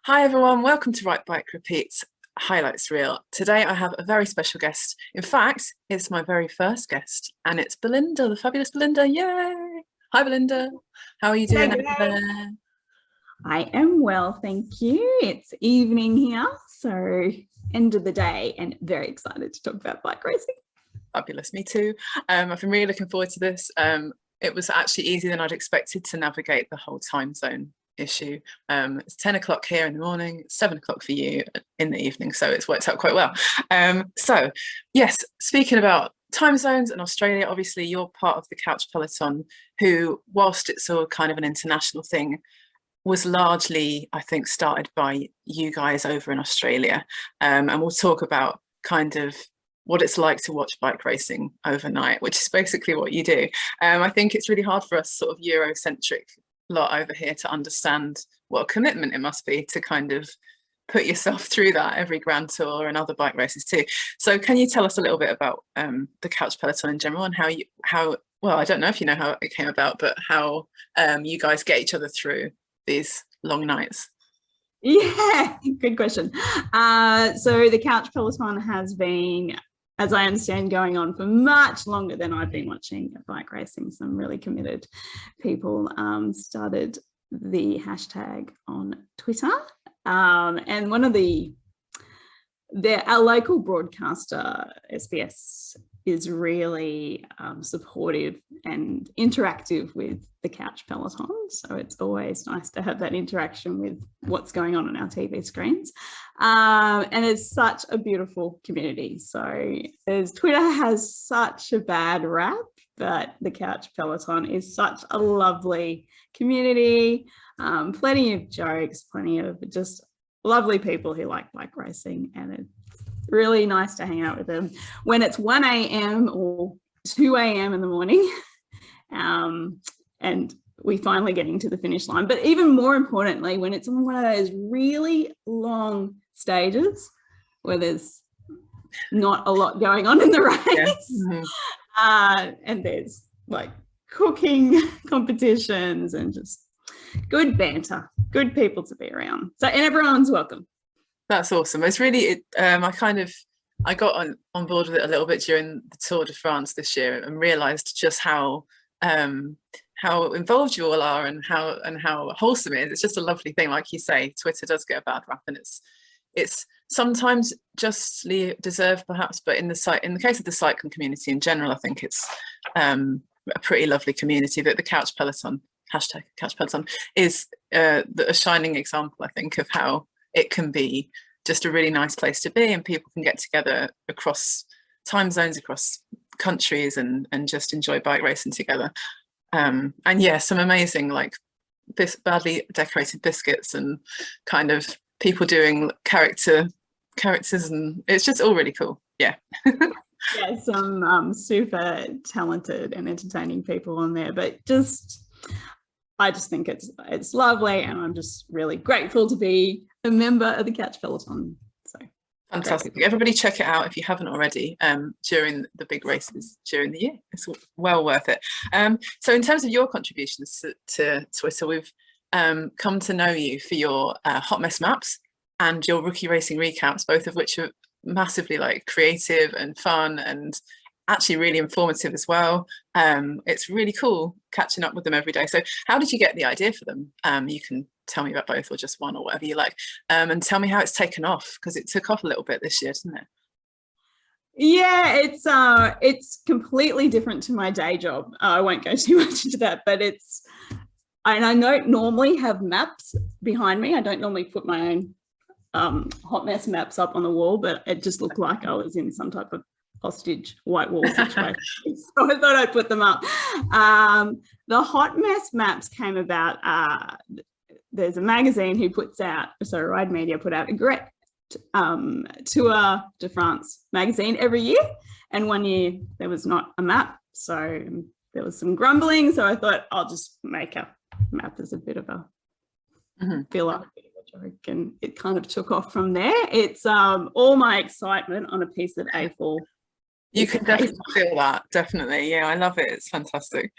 Hi everyone, welcome to Write Bike Repeat's highlights reel. Today I have a very special guest. In fact, it's my very first guest, and it's Belinda, the fabulous Belinda. Yay! Hi Belinda, how are you doing over there? I am well, thank you. It's evening here, so end of the day, and very excited to talk about bike racing. Fabulous, me too. I've been really looking forward to this. It was actually easier than I'd expected to navigate the whole time zone issue. It's 10 o'clock here in the morning, 7 o'clock for you in the evening, so it's worked out quite well. So yes, speaking about time zones in Australia, obviously you're part of the Couch Peloton, who, whilst it's all kind of an international thing, was largely, I think, started by you guys over in Australia. And we'll talk about kind of what it's like to watch bike racing overnight, which is basically what you do. I think it's really hard for us sort of Eurocentric lot over here to understand what a commitment it must be to kind of put yourself through that every Grand Tour and other bike races too. So can you tell us a little bit about the Couch Peloton in general, and how well, I don't know if you know how it came about, but how you guys get each other through these long nights? Yeah, good question. So the Couch Peloton has been, as I understand, going on for much longer than I've been watching bike racing. Some really committed people started the hashtag on Twitter. And one of our local broadcaster, SBS, is really supportive and interactive with the Couch Peloton. So it's always nice to have that interaction with what's going on our TV screens. And it's such a beautiful community. So Twitter has such a bad rap, but the Couch Peloton is such a lovely community. Plenty of jokes, plenty of just lovely people who like bike racing, and it's really nice to hang out with them when it's 1 a.m. or 2 a.m. in the morning, and we finally getting to the finish line. But even more importantly, when it's on one of those really long stages where there's not a lot going on in the race. Yeah. Mm-hmm. And there's like cooking competitions and just good banter, good people to be around. So, and everyone's welcome. That's awesome. It's really, I got on board with it a little bit during the Tour de France this year and realised just how involved you all are and how wholesome it is. It's just a lovely thing. Like you say, Twitter does get a bad rap, and it's sometimes justly deserved perhaps, but in the case of the cycling community in general, I think it's a pretty lovely community. But the Couch Peloton, hashtag Couch Peloton, is a shining example, I think, of how it can be just a really nice place to be, and people can get together across time zones, across countries, and just enjoy bike racing together. And yeah, some amazing like this badly decorated biscuits and kind of people doing characters, and it's just all really cool. Yeah. Yeah, some super talented and entertaining people on there, but I just think it's lovely, and I'm just really grateful to be a member of the Couch Peloton. So fantastic. Everybody check it out if you haven't already during the big races during the year. It's well worth it. So in terms of your contributions to Twitter, we've come to know you for your hot mess maps and your rookie racing recaps, both of which are massively like creative and fun and actually really informative as well. It's really cool catching up with them every day. So how did you get the idea for them? You can tell me about both or just one or whatever you like, and tell me how it's taken off, because it took off a little bit this year, didn't it? Yeah, it's completely different to my day job. I won't go too much into that, but I don't normally have maps behind me. I don't normally put my own hot mess maps up on the wall, but it just looked like I was in some type of hostage white wall situation. So I thought I'd put them up. The hot mess maps came about, there's a magazine who puts out, so Ride Media put out a great Tour de France magazine every year, and one year there was not a map, so there was some grumbling, so I thought I'll just make a map as a bit of a filler, a bit of a joke, and it kind of took off from there. It's all my excitement on a piece of A4. You can definitely feel that, definitely. Yeah, I love it. It's fantastic.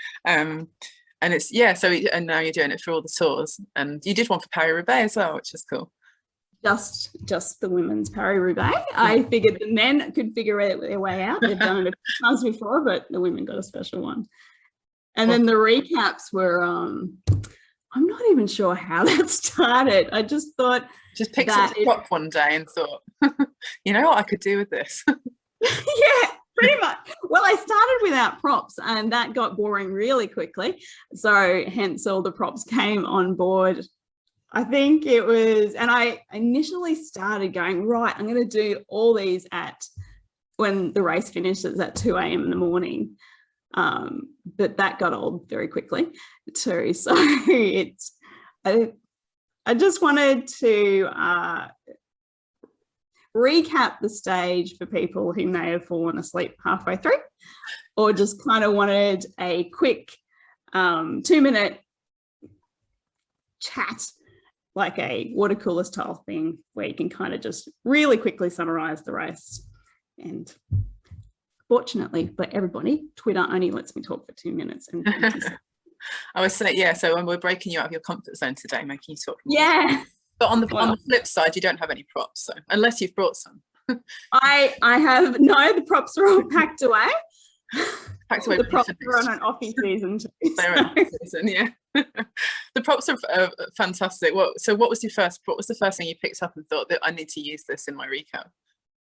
And it's, yeah, so and now you're doing it for all the tours, and you did one for Paris-Roubaix as well, which is cool. Just the women's Paris-Roubaix. I figured the men could figure their way out. They've done it a few times before, but the women got a special one. And then the recaps were, I'm not even sure how that started. I just thought, just picked up a prop one day and thought, you know what I could do with this. Yeah, pretty much. Well, I started without props, and that got boring really quickly. So hence all the props came on board. I think it was, and I initially started going, right, I'm going to do all these when the race finishes at 2 a.m. in the morning. But that got old very quickly too. So I just wanted to recap the stage for people who may have fallen asleep halfway through, or just kind of wanted a quick 2-minute chat, like a water cooler style thing, where you can kind of just really quickly summarize the race. And fortunately for everybody, Twitter only lets me talk for 2 minutes and 20 seconds. I would say, yeah, so when we're breaking you out of your comfort zone today, making you talk more. Yeah. But on the flip side, you don't have any props, so unless you've brought some. I have, no, the props are all packed away. Packed away. The props are on an offie season too. They're on an off season, yeah. The props are fantastic. What was the first thing you picked up and thought that I need to use this in my recap?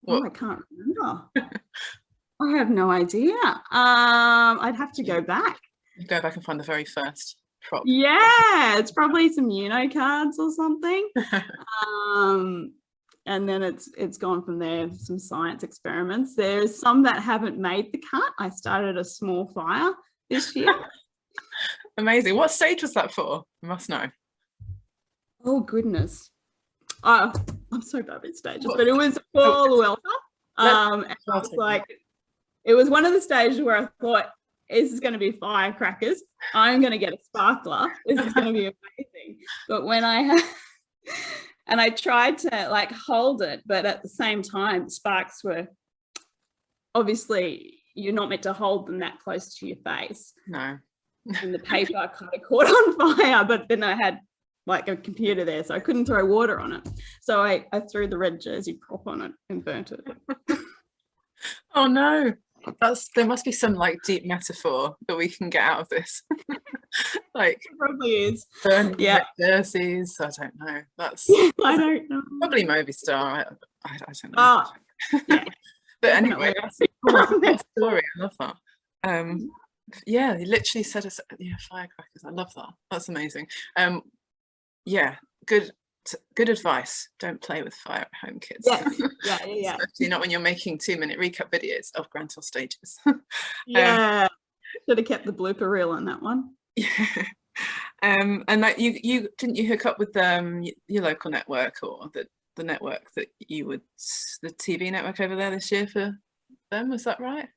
Oh, I can't remember. I have no idea. I'd have to go back. Go back and find the very first prop. Yeah, it's probably some Uno cards or something. And then it's gone from there. Some science experiments. There's some that haven't made the cut. I started a small fire this year. Amazing. What stage was that for? I must know. Oh goodness. I'm so bad with stages, but it was for the Vuelta. And I was like, it was one of the stages where I thought, this is going to be firecrackers. I'm going to get a sparkler. This is going to be amazing. But when and I tried to like hold it, but at the same time, sparks were, obviously you're not meant to hold them that close to your face. No. And the paper kind of caught on fire, but then I had like a computer there, so I couldn't throw water on it. So I threw the red jersey prop on it and burnt it. Oh no. There must be some like deep metaphor that we can get out of this. Like it probably is. Burning jerseys. I don't know. I don't know. Probably Movistar. I don't know. Oh, yeah. But anyway, that story. I love that. Yeah, he literally said firecrackers. I love that. That's amazing. Yeah, good advice. Don't play with fire at home, kids. Yeah. Especially not when you're making 2-minute recap videos of Grand Tour stages. Yeah, should have kept the blooper reel on that one. Yeah. And that you didn't you hook up with your local network, or the network that the TV network over there this year for them? Was that right?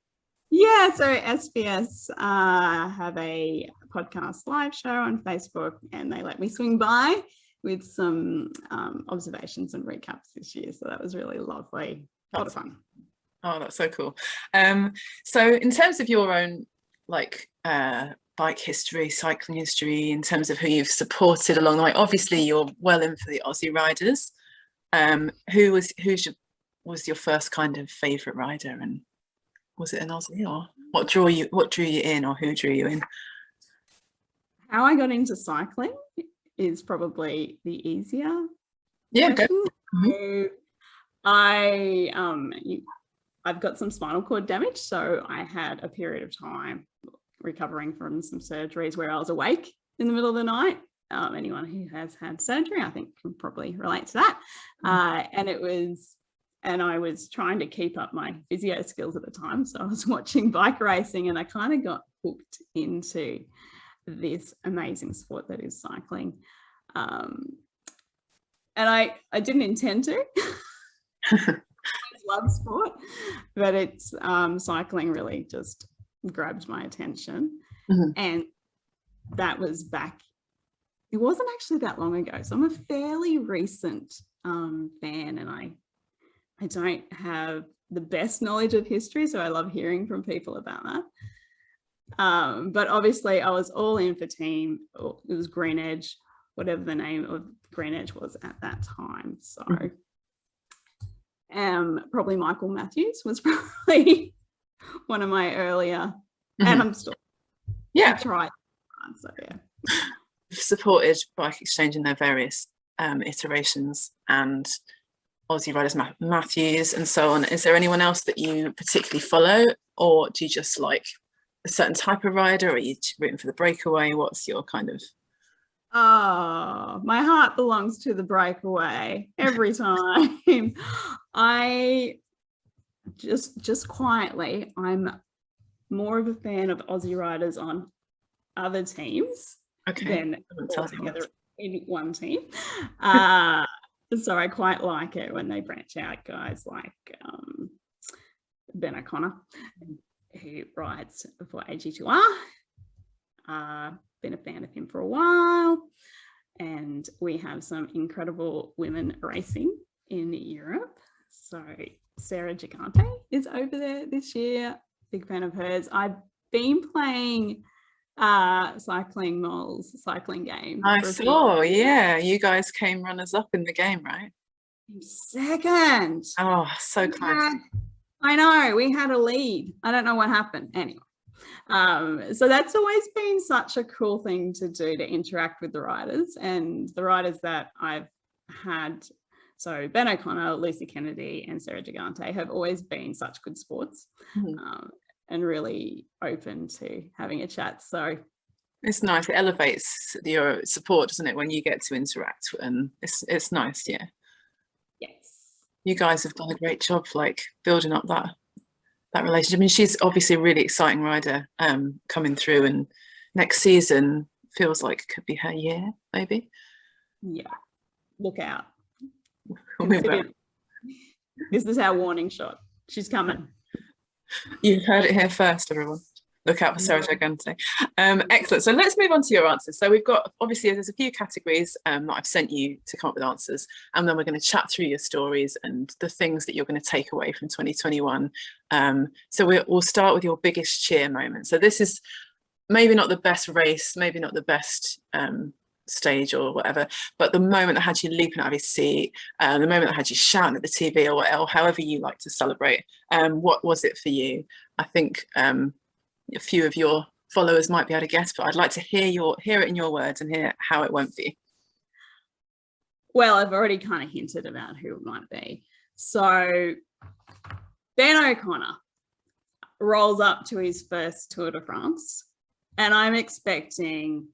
Yeah, so SBS have a podcast live show on Facebook, and they let me swing by with some observations and recaps this year. So that was really lovely. A lot of fun. Oh, that's so cool. So in terms of your own like bike history, cycling history, in terms of who you've supported along the way, obviously you're well in for the Aussie riders. Who was your first kind of favourite rider, and was it an Aussie, or what drew you in, or who drew you in? How I got into cycling is probably the easier. Yeah, go. So I've got some spinal cord damage, so I had a period of time recovering from some surgeries where I was awake in the middle of the night. Anyone who has had surgery, I think, can probably relate to that. And I was trying to keep up my physio skills at the time, so I was watching bike racing, and I kind of got hooked into this amazing sport that is cycling. And I didn't intend to. I love sport, but it's cycling really just grabbed my attention. And that was back, it wasn't actually that long ago, so I'm a fairly recent fan, and I don't have the best knowledge of history, so I love hearing from people about that. But obviously I was all in for team. It was Green Edge, whatever the name of Green Edge was at that time. So probably Michael Matthews was probably one of my earlier, and I'm still trying. So supported Bike Exchange in their various iterations, and Aussie Riders Matthews and so on. Is there anyone else that you particularly follow, or do you just like a certain type of rider, or are you rooting for the breakaway? What's your kind of... Oh, my heart belongs to the breakaway every time. I just quietly, I'm more of a fan of Aussie riders on other teams than all together in one team. So I quite like it when they branch out, guys like Ben O'Connor, who rides for AG2R. Been a fan of him for a while, and we have some incredible women racing in Europe. So Sarah Gigante is over there this year. Big fan of hers. I've been playing Cycling Mole's cycling game. I saw, yeah, you guys came runners up in the game, right? Second. Oh, so close. I know, we had a lead. I don't know what happened. Anyway, so that's always been such a cool thing to do, to interact with the riders, and the riders that I've had. So Ben O'Connor, Lucy Kennedy and Sarah Gigante have always been such good sports. And really open to having a chat. So it's nice. It elevates your support, doesn't it, when you get to interact, and it's nice. Yeah. Yes. You guys have done a great job, like building up that relationship. I mean, she's obviously a really exciting rider coming through, and next season feels like it could be her year, maybe. Yeah. Look out. This is our warning shot. She's coming. You've heard it here first, everyone. Look out for Sarah Gigante. Excellent. So let's move on to your answers. So we've got, obviously, there's a few categories that I've sent you to come up with answers, and then we're going to chat through your stories and the things that you're going to take away from 2021. So we'll start with your biggest cheer moment. So this is maybe not the best race, maybe not the best stage or whatever, but the moment that had you leaping out of your seat, the moment that had you shouting at the TV, or however you like to celebrate, what was it for you? I think a few of your followers might be able to guess, but I'd like to hear it in your words and hear how it went for you. Well, I've already kind of hinted about who it might be. So Ben O'Connor rolls up to his first Tour de France, and I'm expecting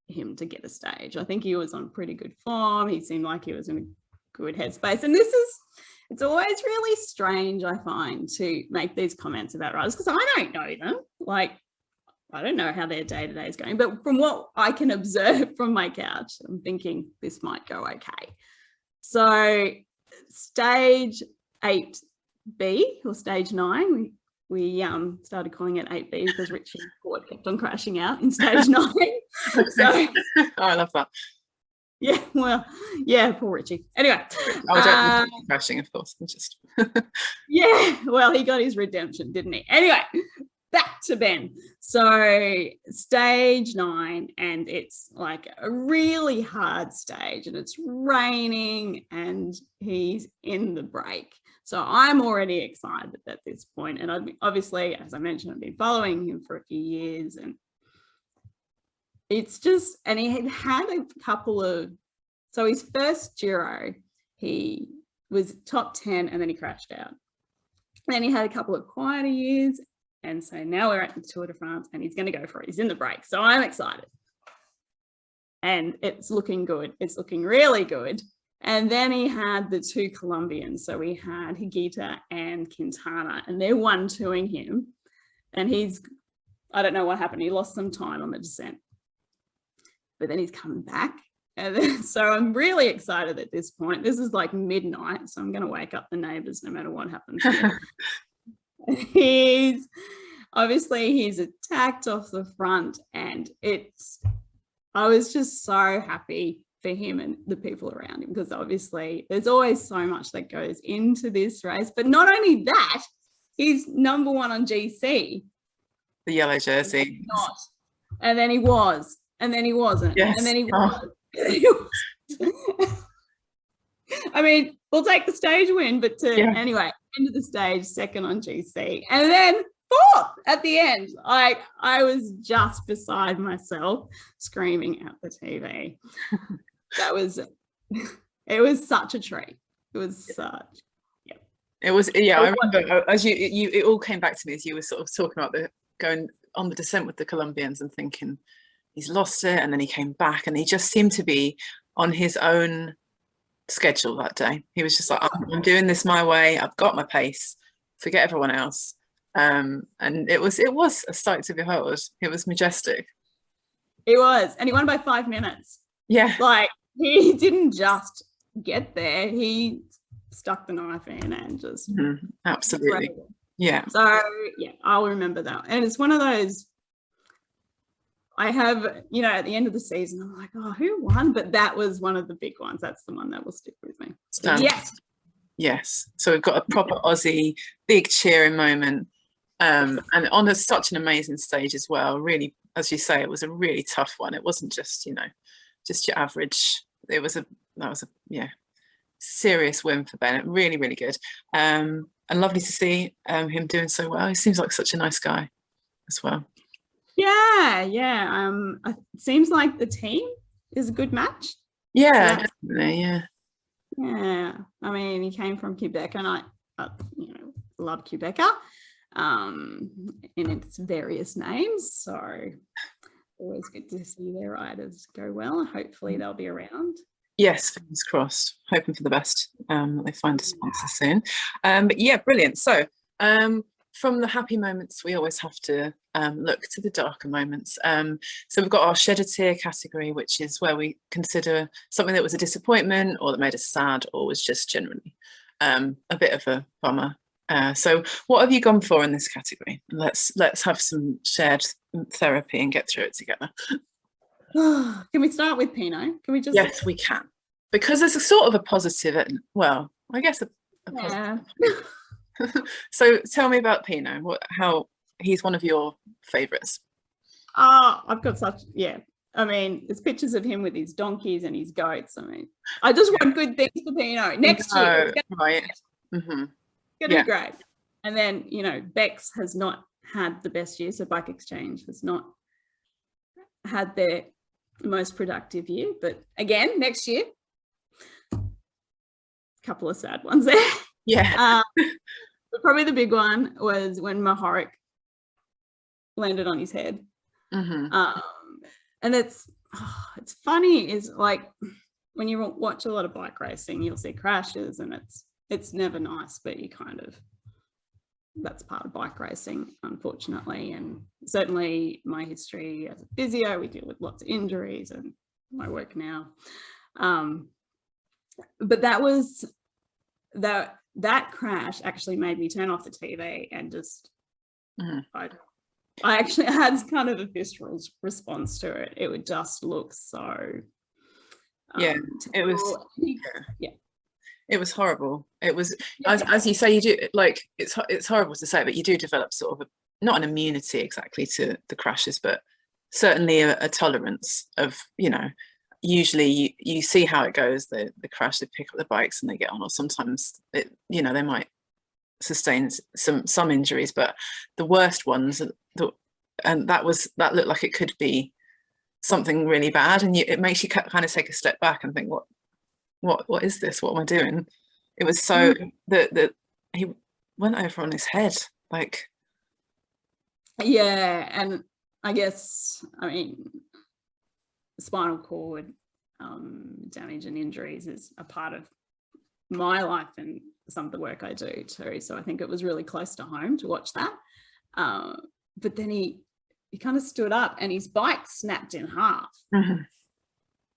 him to get a stage. I think he was on pretty good form. He seemed like he was in a good headspace. And it's always really strange, I find, to make these comments about riders, because I don't know them. Like, I don't know how their day-to-day is going, but from what I can observe from my couch, I'm thinking this might go okay. So stage 8B or stage 9, we started calling it 8B because Richie Ford kept on crashing out in stage 9. So, oh, I love that. Yeah, well, yeah, poor Richie. Anyway. I don't crashing, of course. Just yeah, well, he got his redemption, didn't he? Anyway, back to Ben. So stage 9, and it's like a really hard stage, and it's raining, and he's in the break. So I'm already excited at this point. And obviously, as I mentioned, I've been following him for a few years, and it's just, and he had a couple of, so his first Giro, he was top 10 and then he crashed out. And then he had a couple of quieter years. And so now we're at the Tour de France and he's going to go for it. He's in the break. So I'm excited. And it's looking good. It's looking really good. And then he had the two Colombians. So we had Higuita and Quintana, and they're 1-2ing him. And I don't know what happened. He lost some time on the descent. But then he's coming back. And then, so I'm really excited at this point. This is like midnight, so I'm going to wake up the neighbours no matter what happens. He's attacked off the front, and I was just so happy for him and the people around him, because obviously there's always so much that goes into this race. But not only that, he's number 1 on GC. the yellow jersey. Not. And then he was, and then he wasn't, Yes. and then he was. I mean, we'll take the stage win, but anyway, end of the stage, second on GC, and then fourth at the end. I was just beside myself, screaming at the TV. It was such a treat. It was such. It was, I remember as you it all came back to me as you were sort of talking about going on the descent with the Colombians and thinking he's lost it, and then he came back and he just seemed to be on his own schedule that day. He was just like, I'm doing this my way, I've got my pace, forget everyone else. And it was a sight to behold. It was majestic. It was, and he won by 5 minutes. Yeah, like he didn't just get there, he stuck the knife in and just absolutely incredible. Yeah, so I'll remember that. And it's one of those, I have, at the end of the season I'm like, oh, who won? But that was one of the big ones. That's the one that will stick with me. Yes, so we've got a proper Aussie big cheering moment, and on such an amazing stage as well. Really, as you say, it was a really tough one. It wasn't just just your average. That was a serious win for Bennett. Really, really good, and lovely to see him doing so well. He seems like such a nice guy as well. It seems like the team is a good match. Definitely. I mean, he came from Quebec, and I love Quebec in its various names, so always good to see their riders go well. Hopefully they'll be around. Yes, fingers crossed. Hoping for the best. They find a sponsor soon. But brilliant. So from the happy moments, we always have to look to the darker moments. So we've got our shed a tear category, which is where we consider something that was a disappointment or that made us sad or was just generally a bit of a bummer. So what have you gone for in this category? Let's have some shared therapy and get through it together. Can we start with Pinot? Can we just? Yes, we can, because there's a sort of a positive. I guess a positive. So tell me about Pinot. How he's one of your favourites? I've got such I mean, there's pictures of him with his donkeys and his goats. I mean, I just want good things for Pinot next year. Right. Gonna be great. And then Bex has not had the best year, so Bike Exchange has not had their most productive year, but again next year, a couple of sad ones there. But probably the big one was when Mahoric landed on his head. And it's funny is like when you watch a lot of bike racing, you'll see crashes, and it's never nice, but you that's part of bike racing, unfortunately. And certainly my history as a physio, we deal with lots of injuries, and my work now. But that crash actually made me turn off the TV and just, I actually had kind of a visceral response to it. It would just look so. It was. It was horrible. It was, as you say, you do, like, it's horrible to say, but you do develop sort of not an immunity exactly to the crashes, but certainly a tolerance of, usually you see how it goes, the crash, they pick up the bikes and they get on, or sometimes they might sustain some injuries, but the worst ones, and that looked like it could be something really bad, and it makes you kind of take a step back and think, what is this? What am I doing? It was so that he went over on his head, like. And I guess, I mean, spinal cord damage and injuries is a part of my life and some of the work I do too. So I think it was really close to home to watch that. But then he kind of stood up and his bike snapped in half.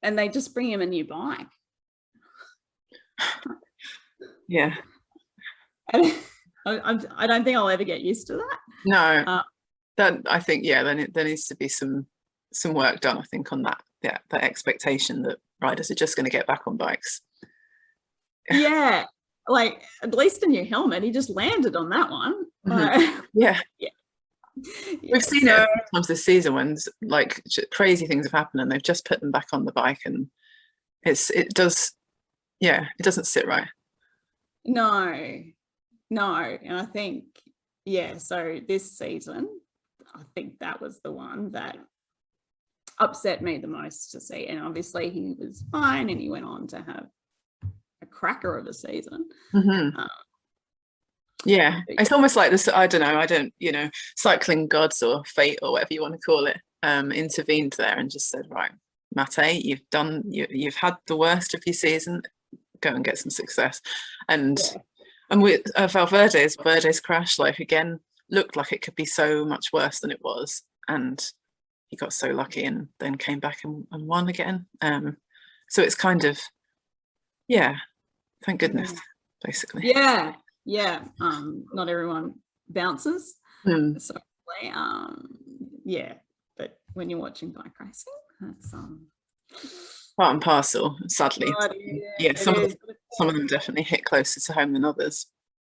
And they just bring him a new bike. I don't think I'll ever get used to that. No, that I think there needs to be some work done, I think, on that expectation that riders are just going to get back on bikes. Like at least a new helmet. He just landed on that one. We've seen it a few times this season when like crazy things have happened and they've just put them back on the bike, and it doesn't sit right. No, and I think so this season I think that was the one that upset me the most to see, and obviously he was fine and he went on to have a cracker of a season. Yeah, it's almost like this, I don't cycling gods or fate or whatever you want to call it intervened there and just said, right, Mate, you've had the worst of your season, go and get some success. And with Valverde's crash, like, again, looked like it could be so much worse than it was, and he got so lucky and then came back and won again. So it's kind of, thank goodness, basically. Not everyone bounces. So but when you're watching bike racing, that's part and parcel, sadly. Some of them definitely hit closer to home than others,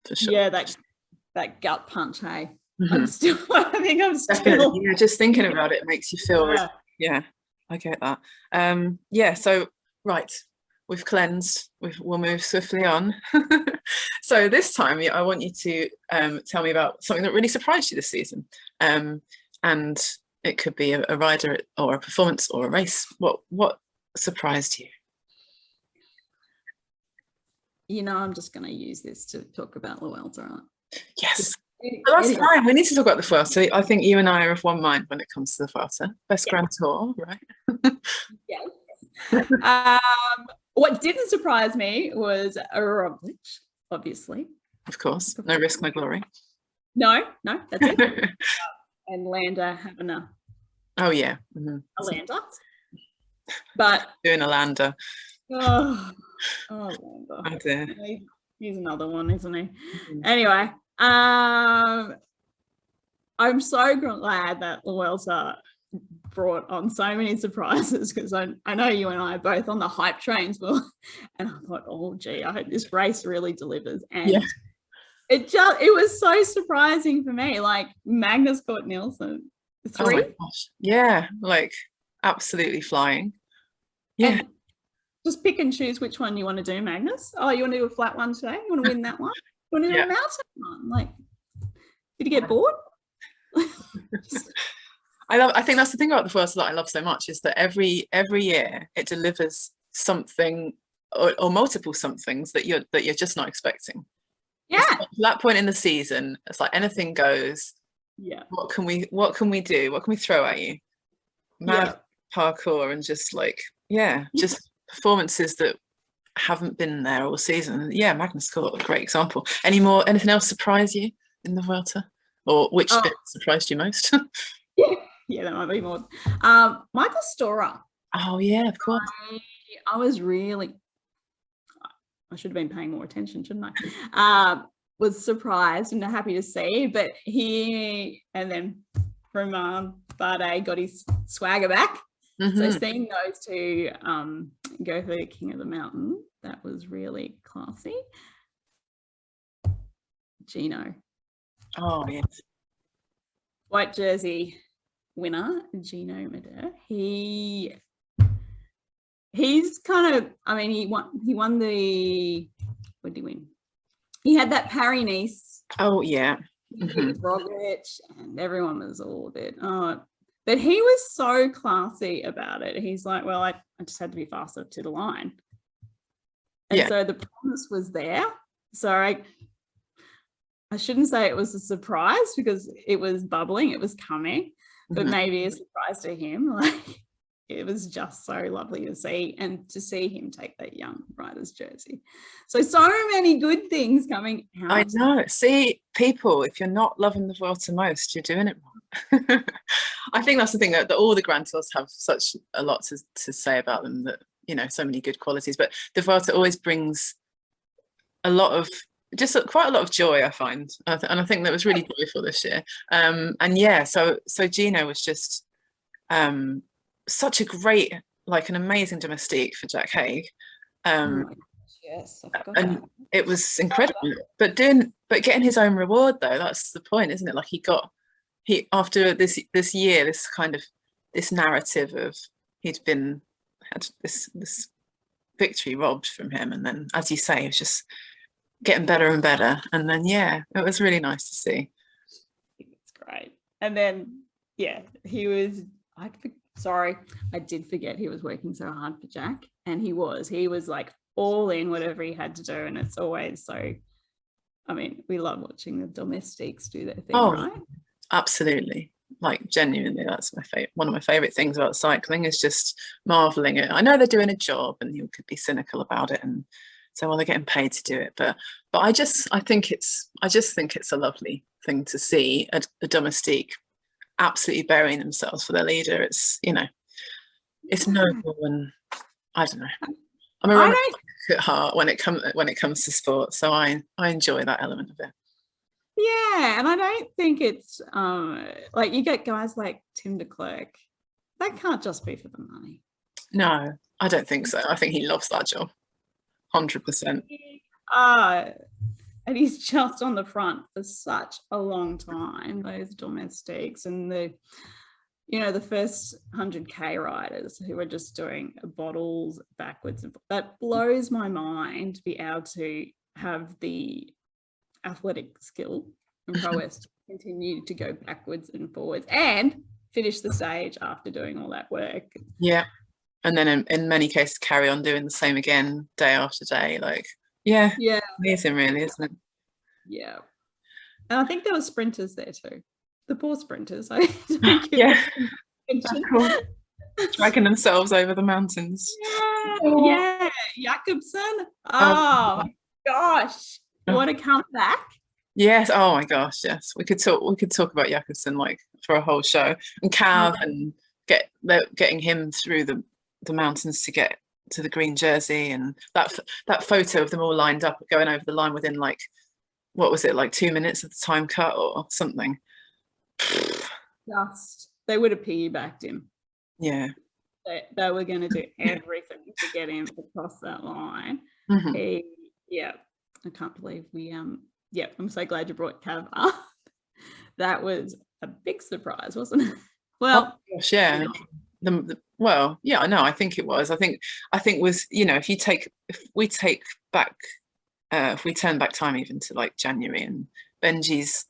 for sure. That gut punch, hey. I think I'm still definitely, just thinking about it makes you feel I get that. So right, we've cleansed, we'll move swiftly on. So this time I want you to tell me about something that really surprised you this season, and it could be a rider or a performance or a race. What surprised you? I'm just going to use this to talk about the Vuelta, right? Yes. But that's fine. We need to talk about the Vuelta. I think you and I are of one mind when it comes to the Vuelta. Best Grand Tour, right? Yes. What didn't surprise me was a Roglic, obviously. Of course. No risk, no glory. No, that's it. And Landa having a Landa. But doing a Landa. Landa. Oh dear. He's another one, isn't he? Anyway, I'm so glad that the Vuelta brought on so many surprises, because I know you and I are both on the hype trains, and I thought, oh gee, I hope this race really delivers. And it was so surprising for me. Like, Magnus Cort Nielsen 3. Oh my gosh. Yeah, like absolutely flying. Yeah. And just pick and choose which one you want to do, Magnus. Oh, you want to do a flat one today? You want to win that one? You want to do a mountain one? Like, did you get bored? I think that's the thing about the Vuelta that I love so much, is that every year it delivers something or multiple somethings that you're just not expecting. Yeah. At that point in the season, it's like anything goes. Yeah. What can we do? What can we throw at you? Mad parkour and just like just performances that haven't been there all season. Magnus Cort, a great example. Anything else surprise you in the Vuelta, or which bit surprised you most? That might be more. Michael Storer. Oh yeah, of course. I was really, I should have been paying more attention, shouldn't I? Was surprised and happy to see, but and then from Bardet got his swagger back. So seeing those two go for the King of the Mountain, that was really classy. Gino. Oh yes. White jersey winner, Gino Medeiros. He's kind of, he won the, what did he win? He had that Paris-Nice. Oh yeah. Roglic, and everyone was all a bit, but he was so classy about it. He's like, well, I just had to be faster to the line. And so the promise was there. So I shouldn't say it was a surprise, because it was bubbling, it was coming, but maybe a surprise to him. Like, it was just so lovely to see, and to see him take that young rider's jersey. So many good things coming out. I know. See, people, if you're not loving the Vuelta most, you're doing it wrong. I think that's the thing, that all the Grand Tours have such a lot to say about them, that, so many good qualities, but the Vuelta always brings quite a lot of joy, I find, and I think that was really joyful this year. So Gino was just such a great, like, an amazing domestique for Jack Haig. Yes, and it was incredible. But getting his own reward, though, that's the point, isn't it? Like, he he, after this year, this narrative of had this victory robbed from him, and then, as you say, it was just getting better and better, and then yeah, it was really nice to see. It's great. And then he was, sorry, I did forget he was working so hard for Jack, and he was like all in whatever he had to do, and it's always so, I mean, we love watching the domestiques do their thing, right? Absolutely. Like, genuinely, that's one of my favorite things about cycling, is just marveling at. I know they're doing a job, and you could be cynical about it and say, well, they're getting paid to do it, but I just think it's a lovely thing to see a domestique absolutely burying themselves for their leader. It's, you know, it's noble, and I don't know, I'm a romantic at heart when it comes to sport, so I enjoy that element of it. Yeah, and I don't think it's like, you get guys like Tim de Klerk, that can't just be for the money. No, I don't think so. I think he loves that job, 100%. And he's just on the front for such a long time, those domestiques, and the first 100K riders who are just doing bottles backwards. That blows my mind, to be able to have the athletic skill and prowess to continue to go backwards and forwards and finish the stage after doing all that work. Yeah. And then in many cases carry on doing the same again day after day. Like, yeah, amazing, really, isn't it? Yeah. And I think there were sprinters there too. The poor sprinters. Dragging themselves over the mountains. Yeah. Jakobsen. Oh my gosh. What a comeback. Yes. Oh my gosh, yes. We could talk about Jakobsen like for a whole show. And Cav, and getting him through the mountains to get to the green jersey, and that photo of them all lined up going over the line within, like, what was it, like 2 minutes of the time cut or something. They would have piggybacked him. Yeah. They were going to do everything to get him across that line. I can't believe we I'm so glad you brought Cav up. That was a big surprise, wasn't it? Well, oh gosh, yeah. Well, yeah, no, I think it was. I think was, you know, if we turn back time even to like January, and Benji's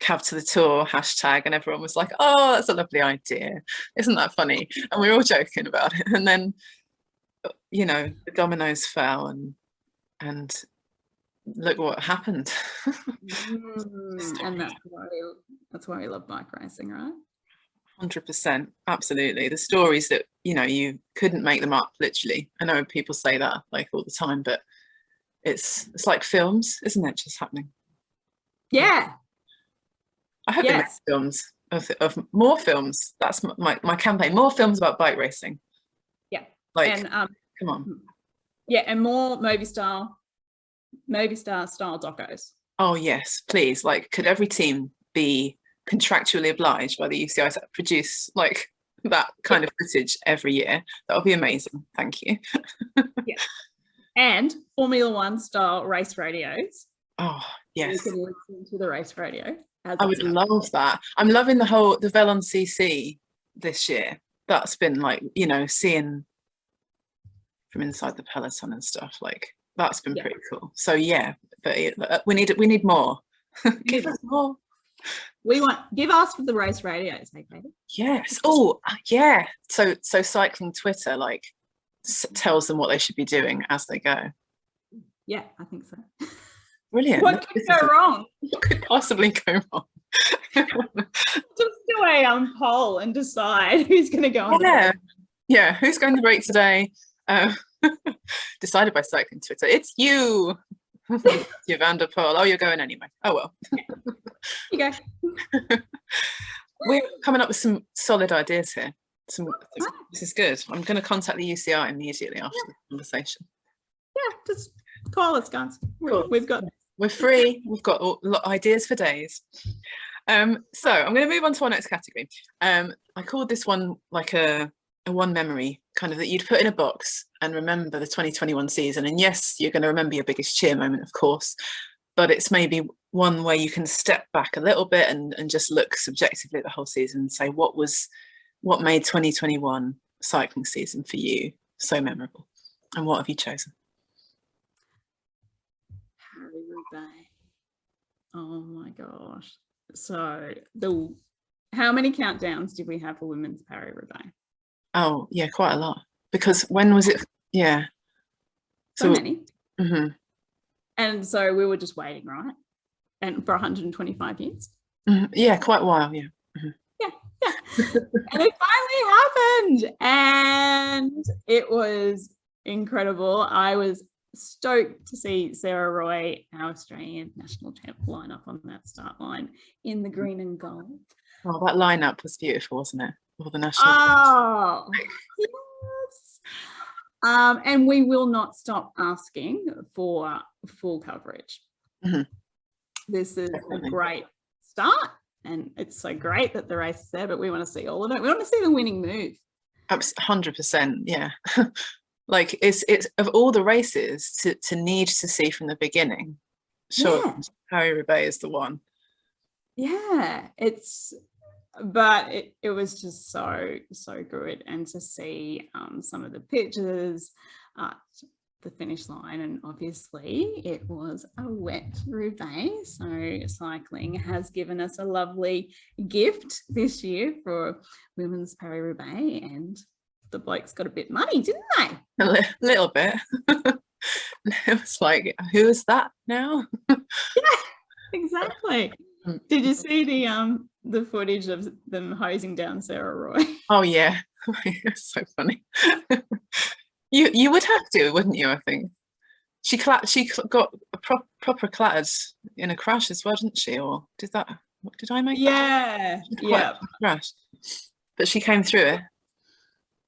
Cav to the Tour hashtag, and everyone was like, oh, that's a lovely idea, isn't that funny? And we were all joking about it, and then, you know, the dominoes fell, and look what happened. And that's why we love bike racing, right? 100%, absolutely. The stories that, you know, you couldn't make them up, literally. I know people say that like all the time, but it's like films, isn't it, just happening? Yeah. I hope they make films of more films. That's my campaign. More films about bike racing. Yeah. Like, and, come on. Yeah, and more Movistar style docos. Oh yes, please. Like, could every team be contractually obliged by the UCI to produce like that kind of footage every year? That would be amazing. Thank you. Yeah. And Formula One style race radios. Oh yes. You can listen to the race radio. I would love that. I'm loving the Velon CC this year. That's been like, you know, seeing from inside the peloton and stuff, like that's been pretty cool. So yeah, but we need more. Give us more. Give us the race radios, hey Katy. Yes. Oh yeah. So cycling Twitter like tells them what they should be doing as they go. Yeah, I think so. Brilliant. What could go wrong? What could possibly go wrong? Just do a poll and decide who's going to go on. Yeah, who's going to break today? Decided by cycling Twitter. It's you. You're Van der Poel. Oh, you're going anyway. Oh well. You go. We're coming up with some solid ideas here. This is good. I'm going to contact the UCI immediately after the conversation. Yeah, just call us, guys. We're free. We've got ideas for days. So I'm going to move on to our next category. I called this one like a one memory, kind of, that you'd put in a box and remember the 2021 season. And yes, you're going to remember your biggest cheer moment, of course, but it's maybe one where you can step back a little bit and just look subjectively at the whole season and say what made 2021 cycling season for you so memorable, and what have you chosen? Paris-Roubaix. Oh my gosh. So how many countdowns did we have for women's Paris-Roubaix? Oh yeah, quite a lot, because when was it? Yeah, so many. Mm-hmm. And so we were just waiting, right? And for 125 years. Mm-hmm. Yeah, quite a while. Yeah. Mm-hmm. Yeah. And it finally happened, and it was incredible. I was stoked to see Sarah Roy, our Australian national champ, line up on that start line in the green and gold. Oh, that lineup was beautiful, wasn't it? All the national. Oh, yes. And we will not stop asking for full coverage. Mm-hmm. This is a great start, and it's so great that the race is there, but we want to see all of it. We want to see the winning move. 100%, yeah. Like it's of all the races to need to see from the beginning, sure, yeah. Paris-Roubaix is the one. Yeah, but it was just so good, and to see some of the pictures at the finish line, and obviously it was a wet Roubaix, so cycling has given us a lovely gift this year for women's Paris-Roubaix, and the blokes got a bit muddy, didn't they? A little bit. It was like, who is that now? Yeah, exactly. Did you see the footage of them hosing down Sarah Roy? Oh yeah, it's so funny. You would have to, wouldn't you? I think she got proper clattered in a crash as well, didn't she? Or did I make that? Yeah. Crash, but she came through it.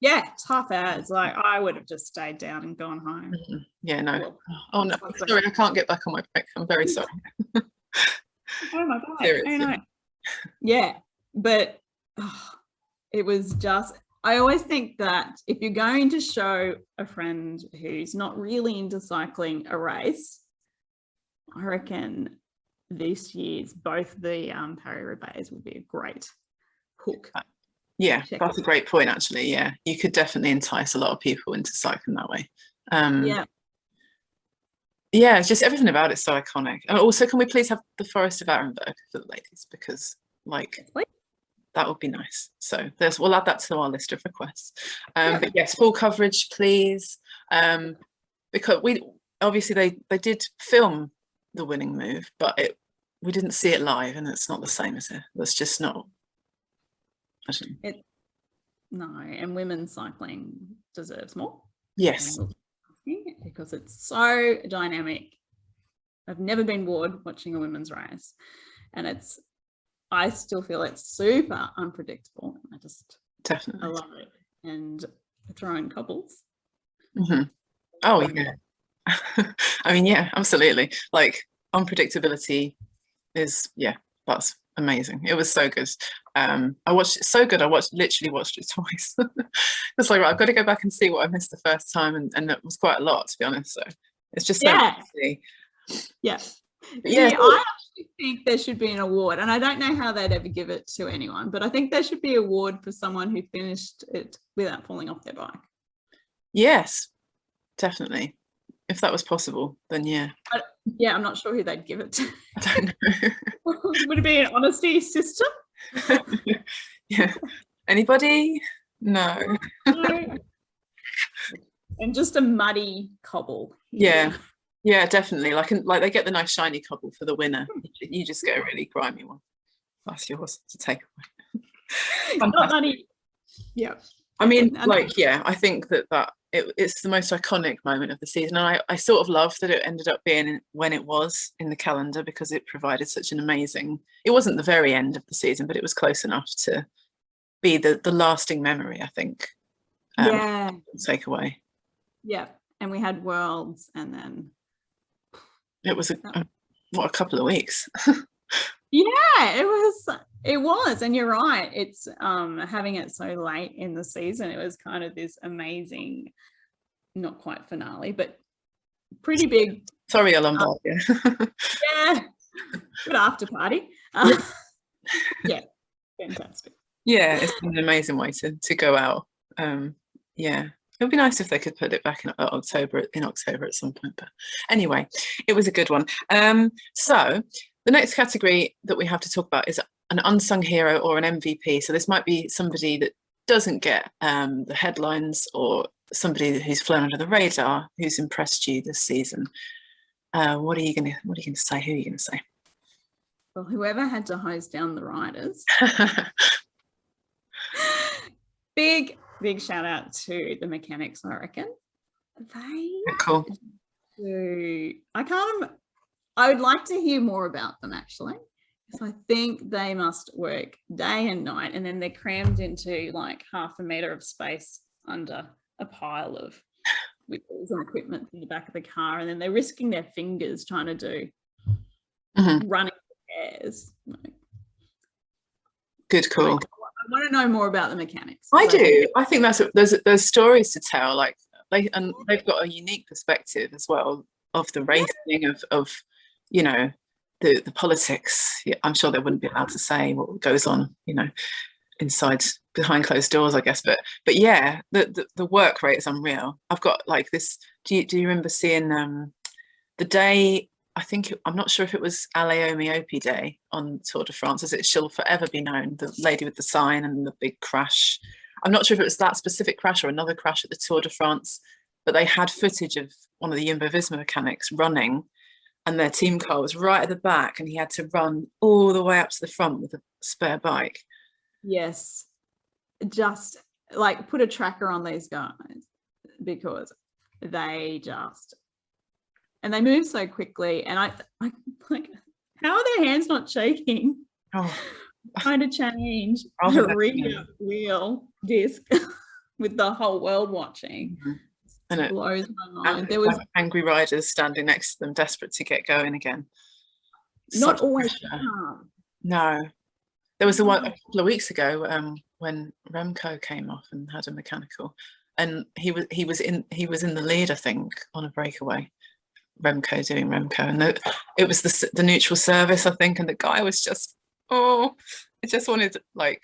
Yeah, tough as. Like, I would have just stayed down and gone home. Mm-hmm. Yeah, no. Oh no, sorry, I can't get back on my bike. I'm very sorry. Oh my God. I know. Yeah, but it was just, I always think that if you're going to show a friend who's not really into cycling a race, I reckon this year's both the Paris-Roubaix would be a great hook. Yeah, that's a great point, actually. Yeah, you could definitely entice a lot of people into cycling that way. Yeah, just everything about it's so iconic. And also, can we please have the Forest of Arenberg for the ladies, because that would be nice. So we'll add that to our list of requests. But yes, full coverage, please. Because obviously they did film the winning move, but we didn't see it live, and it's not the same, is it? That's just not. No, and women's cycling deserves more. Yes, because it's so dynamic. I've never been bored watching a women's race, and I still feel it's super unpredictable. I love it. And throwing cobbles. Mm-hmm. Oh yeah. I mean, yeah, absolutely. Like, unpredictability is, yeah, that's amazing. It was so good. I watched it so good. Literally watched it twice. It's like, right, I've got to go back and see what I missed the first time, and it was quite a lot, to be honest. So it's just so good to see. Yeah. Yeah, I actually think there should be an award, and I don't know how they'd ever give it to anyone, but I think there should be an award for someone who finished it without falling off their bike. Yes, definitely. If that was possible, then yeah. Yeah, I'm not sure who they'd give it to. I don't know. Would it be an honesty system? Yeah. Anybody? No. And just a muddy cobble. Yeah. Yeah, definitely. Like they get the nice shiny cobble for the winner. You just get a really grimy one. That's yours to take away. Not muddy. Yeah. I mean, I think that it's the most iconic moment of the season, and I sort of love that it ended up being when it was in the calendar, because it provided such an amazing. It wasn't the very end of the season, but it was close enough to be the lasting memory, I think. Take away. Yeah, and we had Worlds, and then it was a couple of weeks. Yeah, it was, and you're right. It's having it so late in the season, it was kind of this amazing, not quite finale, but pretty big. Sorry, Lombard. Yeah, Good after party. Yeah, fantastic. Yeah, it's been an amazing way to go out. Yeah, it would be nice if they could put it back in October at some point. But anyway, it was a good one. So the next category that we have to talk about is an unsung hero or an MVP. So this might be somebody that doesn't get the headlines, or somebody who's flown under the radar, who's impressed you this season. What are you gonna say? Who are you gonna say? Well, whoever had to hose down the riders. Big shout out to the mechanics, I reckon. They cool. I would like to hear more about them, actually, because I think they must work day and night, and then they're crammed into like half a metre of space under a pile of wheels and equipment in the back of the car, and then they're risking their fingers trying to do running repairs. Good call. I want to know more about the mechanics. I do. I think there's stories to tell. Like they've got a unique perspective as well of the racing, of you know, the politics. Yeah, I'm sure they wouldn't be allowed to say what goes on, you know, inside behind closed doors, I guess. But yeah, the work rate is unreal. I've got like this. Do you remember seeing the day? I'm not sure if it was Aleomi Day on Tour de France, as it shall forever be known, the lady with the sign and the big crash. I'm not sure if it was that specific crash or another crash at the Tour de France, but they had footage of one of the Jumbo-Visma mechanics running, and their team car was right at the back, and he had to run all the way up to the front with a spare bike. Yes. Just like put a tracker on these guys, because they move so quickly, and I like, how are their hands not shaking? Trying to change the rear wheel disc with the whole world watching. And it blows my mind. There was angry riders standing next to them, desperate to get going again. Not always calm. No, there was one a couple of weeks ago when Remco came off and had a mechanical, and he was in the lead, I think, on a breakaway. Remco doing Remco, and it was the neutral service, I think, and the guy was just it just wanted, like,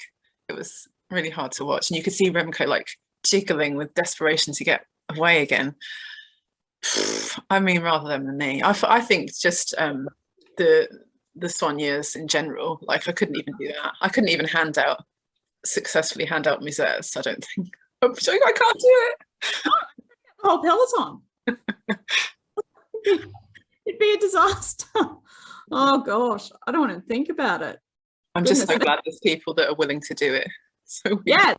it was really hard to watch, and you could see Remco like jiggling with desperation to get away again. I mean, rather than me, I think just the soigneurs in general, like, I couldn't even do that. I couldn't even successfully hand out misères, I don't think. I can't do it. The whole peloton. It'd be a disaster. Oh gosh, I don't want to think about it. I'm just so glad there's people that are willing to do it. So yes,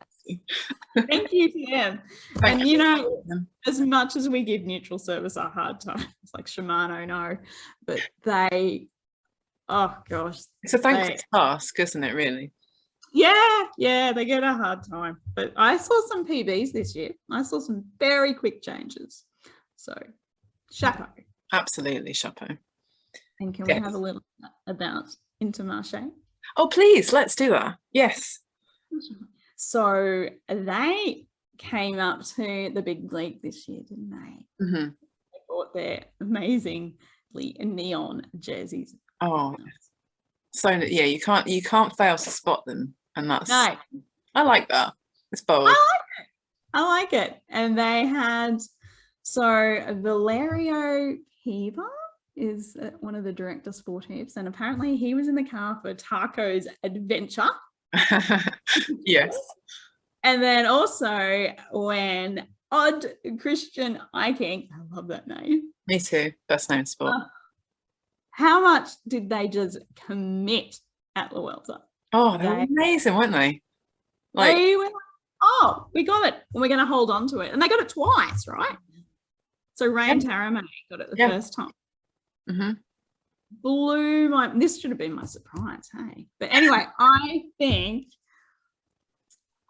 thank you to them. And you know, as much as we give neutral service a hard time, it's like Shimano, no, but they, oh gosh, it's a thankless task, isn't it? Really? Yeah, they get a hard time. But I saw some PBs this year. I saw some very quick changes. So, chapeau. Absolutely, chapeau. And can we have a little about Intermarché? Oh, please, let's do that. Yes. So they came up to the big league this year, didn't they? Mm-hmm. They bought their amazingly neon jerseys. Oh, so yeah, you can't fail to spot them, and that's no. I like that. It's bold. I like it. And they had Valerio Piva is one of the director sportifs, and apparently he was in the car for Taco's adventure. Yes. And then also when Odd Christian Eiking, I love that name. Me too. Best known sport. How much did they just commit at La Vuelta? Oh, they were amazing, weren't they? Like, they were like, oh, we got it, and we're going to hold on to it. And they got it twice, right? So Rain Taramay got it the first time. Mm-hmm. This should have been my surprise, hey? But anyway, I think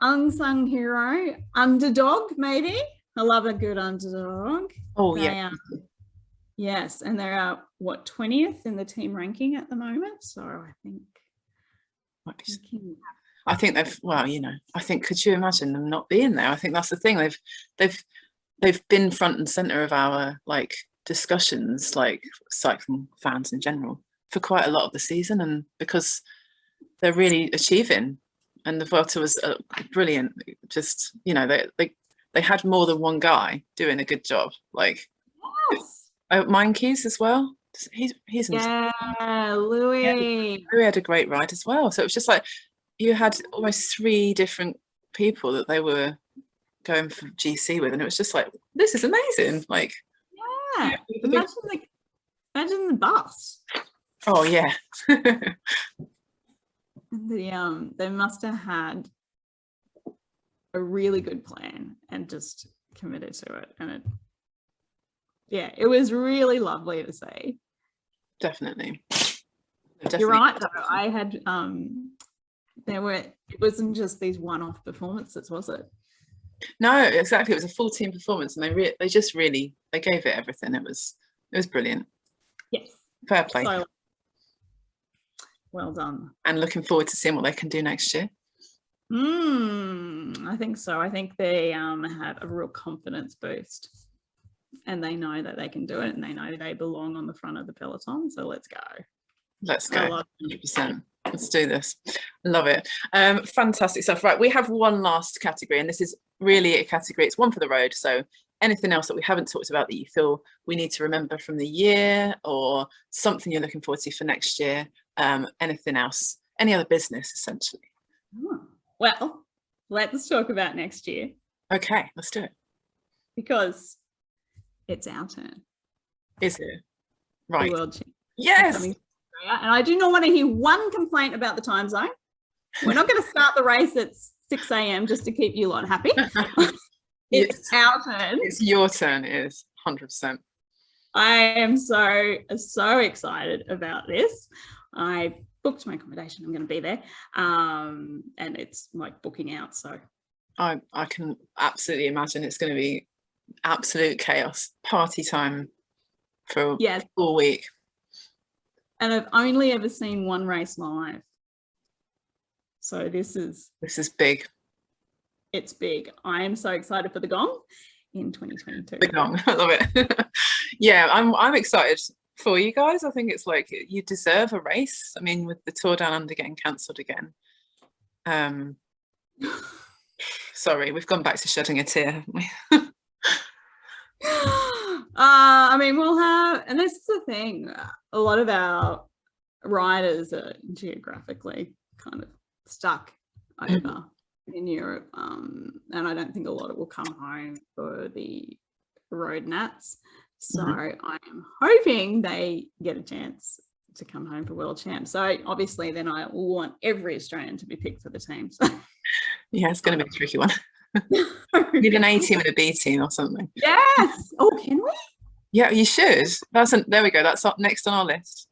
unsung hero, underdog, maybe. I love a good underdog. Oh, yeah. Yes, and they're 20th in the team ranking at the moment. So I think they've, well, you know, I think, could you imagine them not being there? I think that's the thing. They've been front and center of our like discussions, like cycling fans in general, for quite a lot of the season, and because they're really achieving. And the Vuelta was brilliant. Just, you know, they had more than one guy doing a good job. Like, Yes. Mindkeys as well. He's yeah, Louis. Louis had a great ride as well. So it was just like you had almost 3 different people that they were going for GC with, and it was just like, this is amazing. Like, yeah, imagine the bus. Oh yeah. They must have had a really good plan and just committed to it, and it was really lovely to see. Definitely. You're right though. I had it wasn't just these one-off performances, was it? No, exactly. It was a full team performance, and they just really gave it everything. It was brilliant. Yes. Fair play. So, well done. And looking forward to seeing what they can do next year. I think so. I think they have a real confidence boost, and they know that they can do it, and they know they belong on the front of the peloton. So let's go. Let's go. 100%. Let's do this. Love it. Fantastic stuff. Right, we have one last category, and this is really a category. It's one for the road. So anything else that we haven't talked about that you feel we need to remember from the year, or something you're looking forward to for next year, anything else, any other business essentially? Well, let's talk about next year. Okay, let's do it. Because it's our turn. Is it? Right. The world champion. Yes. And I do not want to hear one complaint about the time zone. We're not going to start the race at 6 a.m. just to keep you lot happy. It's our turn. It's your turn. It is 100%. I am so excited about this. I booked my accommodation. I'm going to be there, and it's like booking out. So I can absolutely imagine it's going to be absolute chaos, party time for a full week. And I've only ever seen one race live, so this is big. It's big. I am so excited for the gong in 2022. The gong, I love it. Yeah, I'm excited for you guys. I think it's like you deserve a race. I mean, with the Tour Down Under getting cancelled again. Sorry, we've gone back to shedding a tear, haven't we? I mean, we'll have, and this is the thing, a lot of our riders are geographically kind of stuck over in Europe, and I don't think a lot of will come home for the road nats. So I am hoping they get a chance to come home for World Champs. So obviously then I want every Australian to be picked for the team. So yeah, it's going to be a tricky one. You need an A team and a B team or something. Yes. Oh, can we? Yeah, you should. There we go. That's up next on our list,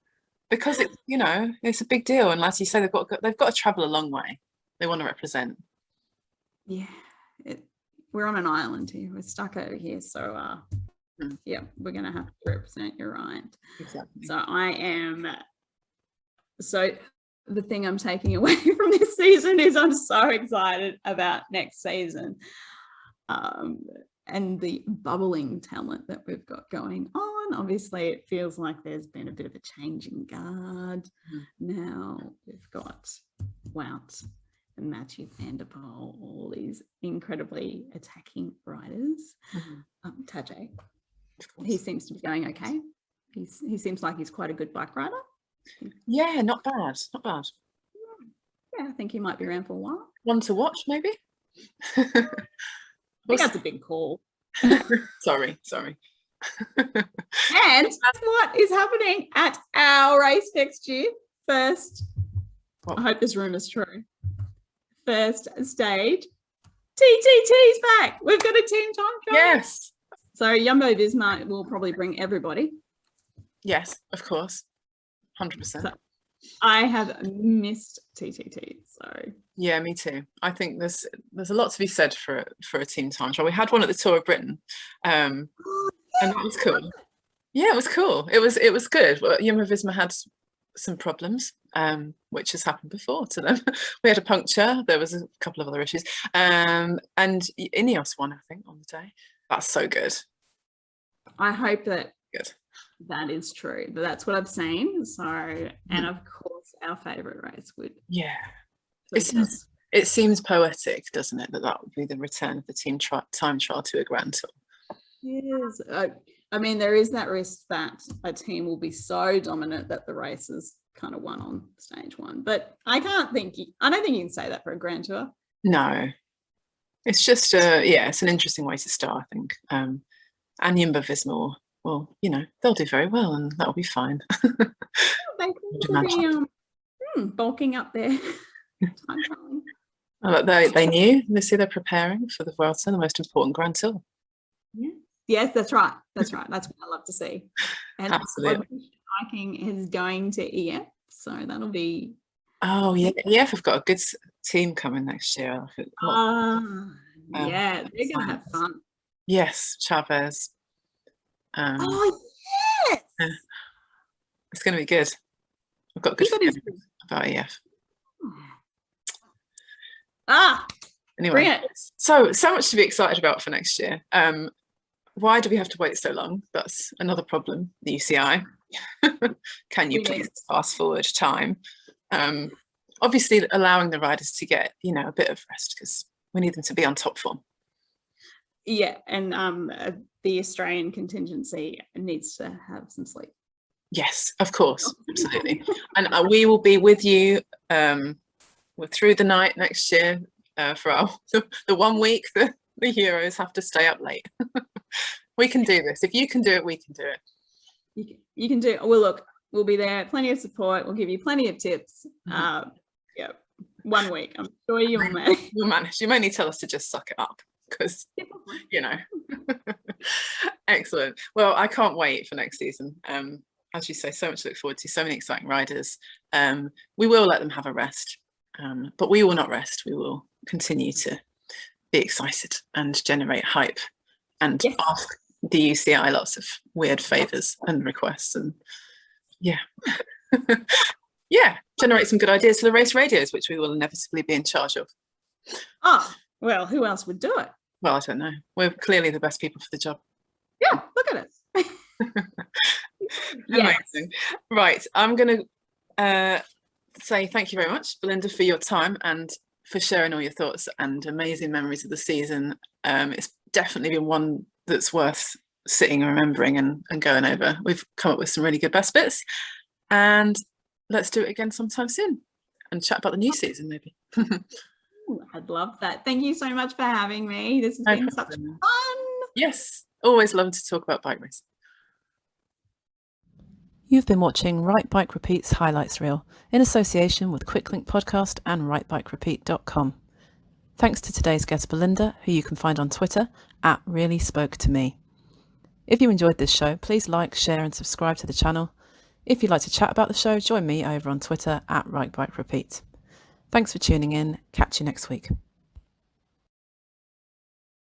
because it's, you know, it's a big deal, and as you say, they've got to travel a long way. They want to represent. Yeah, we're on an island here. We're stuck over here, so yeah, we're going to have to represent. You're right. Exactly. So the thing I'm taking away from this season is I'm so excited about next season, and the bubbling talent that we've got going on. Obviously, it feels like there's been a bit of a change in guard. Now we've got Wout and Matthew van der Poel, all these incredibly attacking riders. Tajay, he seems to be going okay. He seems like he's quite a good bike rider. Yeah, not bad. Yeah, I think he might be around for a while. One to watch, maybe. I think that's a big call. Sorry. And that's what is happening at our race next year. First, I hope this rumor's true. First stage, TTT's back. We've got a team time trial. Yes. So Jumbo Visma will probably bring everybody. Yes, of course. 100%. So I have missed TTT. So yeah, me too. I think there's a lot to be said for a team time trial. We had one at the Tour of Britain, and it was cool. Yeah, it was cool. It was good. Well, Jumbo Visma had some problems, which has happened before to them. We had a puncture. There was a couple of other issues, and Ineos won, I think, on the day. That's so good. I hope that good. That is true. That's what I've seen. So, and of course, our favourite race would. Yeah. suit us. It seems poetic, doesn't it, that would be the return of the time trial to a Grand Tour. Yes. I mean, there is that risk that a team will be so dominant that the race is kind of won on stage one. But I don't think you can say that for a Grand Tour. No. It's just, it's an interesting way to start, I think. And Jumbo-Visma, well, they'll do very well and that'll be fine. They will be bulking up there. They knew. They see they're preparing for the Vuelta, the most important Grand Tour. Yeah. Yes, that's right. That's what I love to see. And absolutely. Biking is going to EF, so that'll be. Oh yeah, EF have got a good team coming next year. Yeah, they're gonna have fun. Yes, Chavez. Oh yes, it's going to be good. I've got good feelings about EF. Anyway, bring it. So much to be excited about for next year. Why do we have to wait so long? That's another problem. The UCI. Can you please fast forward time? Obviously, allowing the riders to get a bit of rest because we need them to be on top form. Yeah, and the Australian contingency needs to have some sleep. Yes, of course, absolutely. And we will be with you through the night next year for the 1 week that the heroes have to stay up late. We can do this. If you can do it, we can do it. You can do it. Well, look, we'll be there. Plenty of support. We'll give you plenty of tips. 1 week. I'm sure you'll manage. You'll manage. You may need to tell us to just suck it up because, Excellent. Well, I can't wait for next season. As you say, so much to look forward to. So many exciting riders. We will let them have a rest, but we will not rest. We will continue to be excited and generate hype and ask the UCI lots of weird favours and requests and generate some good ideas for the race radios, which we will inevitably be in charge of. Oh, well, who else would do it? Well, I don't know. We're clearly the best people for the job. Yeah, look at us. Amazing. Right, I'm going to say thank you very much, Belinda, for your time and for sharing all your thoughts and amazing memories of the season. It's definitely been one that's worth sitting and remembering and going over. We've come up with some really good best bits, and let's do it again sometime soon and chat about the new season maybe. I'd love that. Thank you so much for having me. This has been such fun. Yes, always love to talk about bike racing. You've been watching Write Bike Repeat's highlights reel in association with Quicklink Podcast and writebikerepeat.com. Thanks to today's guest Belinda, who you can find on Twitter @ReallySpokeToMe. If you enjoyed this show, please like, share and subscribe to the channel. If you'd like to chat about the show, join me over on Twitter @writebikerepeat. Thanks for tuning in. Catch you next week.